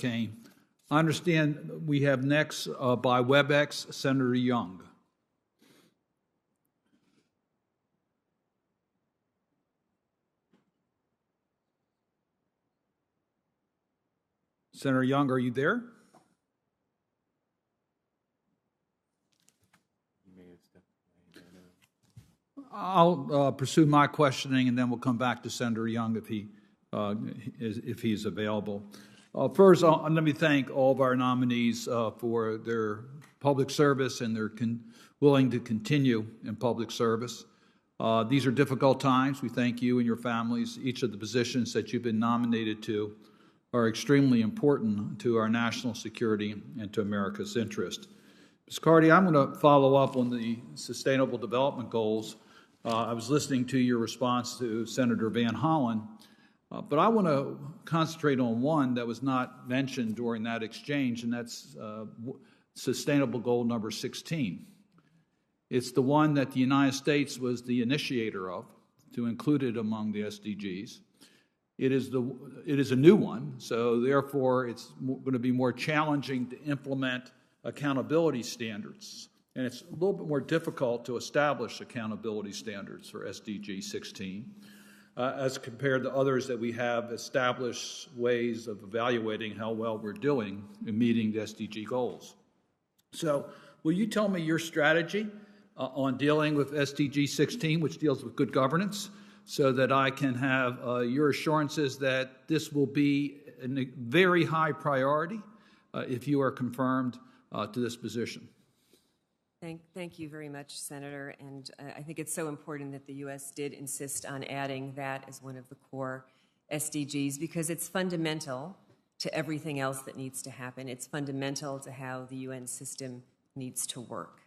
Kane. I understand we have next by WebEx, Senator Young. Senator Young, are you there? I'll pursue my questioning, and then we'll come back to Senator Young if he's available. First, let me thank all of our nominees for their public service and their willing to continue in public service. These are difficult times. We thank you and your families. Each of the positions that you've been nominated to are extremely important to our national security and to America's interest. Ms. Cardin, I'm going to follow up on the Sustainable Development Goals. I was listening to your response to Senator Van Hollen, but I want to concentrate on one that was not mentioned during that exchange, and that's Sustainable Goal number 16. It's the one that the United States was the initiator of, to include it among the SDGs. It is a new one, so therefore it's going to be more challenging to implement accountability standards. And it's a little bit more difficult to establish accountability standards for SDG 16 as compared to others that we have established ways of evaluating how well we're doing in meeting the SDG goals. So will you tell me your strategy on dealing with SDG 16, which deals with good governance, so that I can have your assurances that this will be a very high priority if you are confirmed to this position? Thank you very much, Senator. And I think it's so important that the U.S. did insist on adding that as one of the core SDGs because it's fundamental to everything else that needs to happen. It's fundamental to how the UN system needs to work.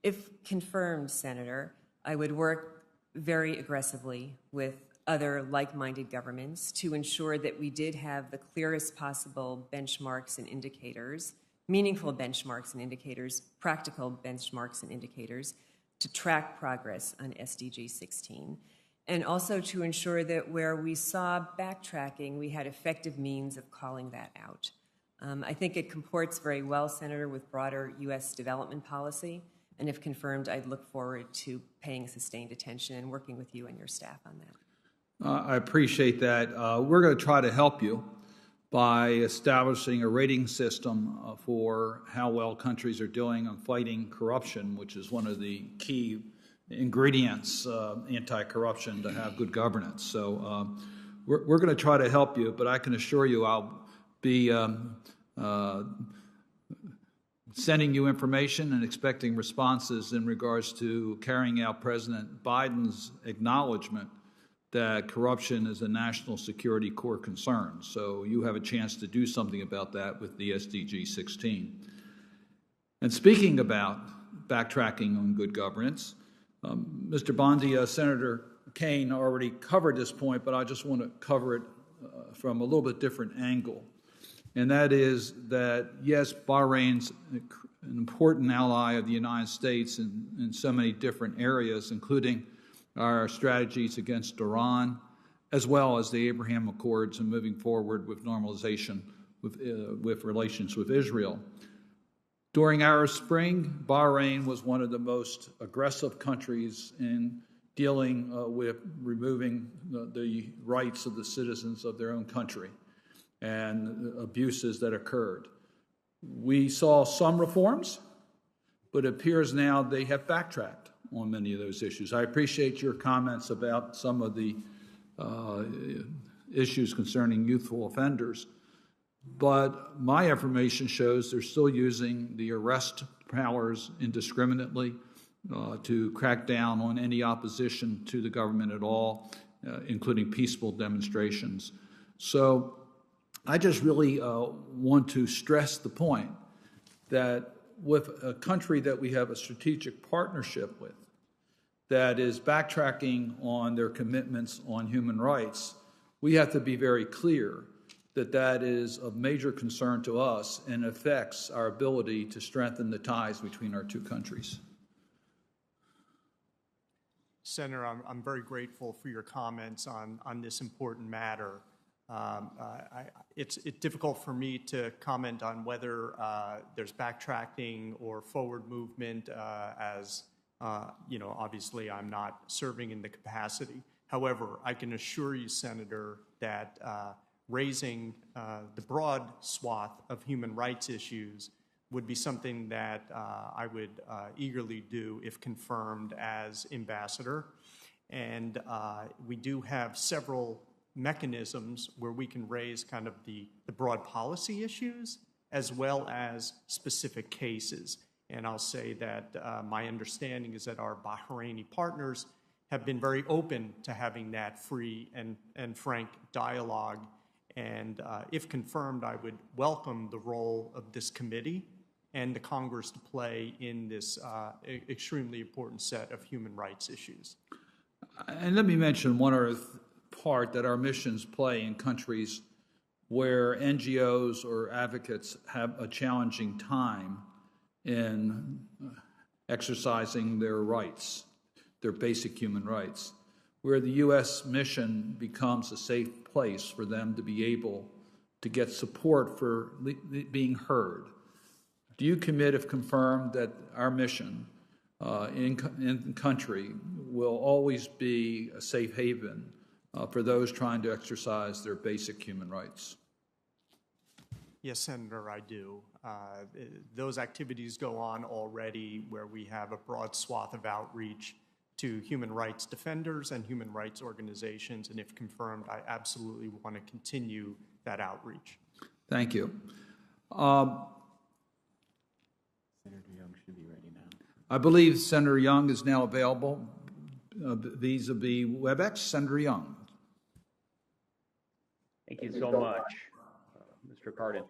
If confirmed, Senator, I would work very aggressively with other like-minded governments to ensure that we did have the clearest possible benchmarks and indicators, meaningful benchmarks and indicators, practical benchmarks and indicators to track progress on SDG 16. And also to ensure that where we saw backtracking, we had effective means of calling that out. I think it comports very well, Senator, with broader U.S. development policy. And if confirmed, I'd look forward to paying sustained attention and working with you and your staff on that. I appreciate that. We're going to try to help you by establishing a rating system for how well countries are doing on fighting corruption, which is one of the key ingredients, anti-corruption, to have good governance. So we're going to try to help you, but I can assure you I'll be sending you information and expecting responses in regards to carrying out President Biden's acknowledgement that corruption is a national security core concern. So you have a chance to do something about that with the SDG 16. And speaking about backtracking on good governance, Mr. Bondi, Senator Kane already covered this point, but I just want to cover it from a little bit different angle. And that is that, yes, Bahrain's an important ally of the United States in so many different areas, including our strategies against Iran, as well as the Abraham Accords and moving forward with normalization with relations with Israel. During Arab Spring, Bahrain was one of the most aggressive countries in dealing with removing the rights of the citizens of their own country and abuses that occurred. We saw some reforms, but it appears now they have backtracked on many of those issues. I appreciate your comments about some of the issues concerning youthful offenders, but my information shows they're still using the arrest powers indiscriminately to crack down on any opposition to the government at all, including peaceful demonstrations. So I just really want to stress the point that with a country that we have a strategic partnership with that is backtracking on their commitments on human rights, we have to be very clear that that is of major concern to us and affects our ability to strengthen the ties between our two countries. Senator, I'm very grateful for your comments on this important matter. It's difficult for me to comment on whether there's backtracking or forward movement as, obviously I'm not serving in the capacity. However, I can assure you, Senator, that raising the broad swath of human rights issues would be something that I would eagerly do if confirmed as ambassador. And we do have several mechanisms where we can raise kind of the broad policy issues as well as specific cases. And I'll say that my understanding is that our Bahraini partners have been very open to having that free and frank dialogue. And if confirmed, I would welcome the role of this committee and the Congress to play in this extremely important set of human rights issues. And let me mention one other part that our missions play in countries where NGOs or advocates have a challenging time in exercising their rights, their basic human rights, where the U.S. mission becomes a safe place for them to be able to get support for being heard. Do you commit, if confirmed, that our mission in country will always be a safe haven for those trying to exercise their basic human rights? Yes, Senator, I do. Those activities go on already where we have a broad swath of outreach to human rights defenders and human rights organizations, and if confirmed, I absolutely want to continue that outreach. Thank you. Senator Young should be ready now. I believe Senator Young is now available vis-a-vis WebEx. Senator Young. Thank you so much, Mr. Cardin.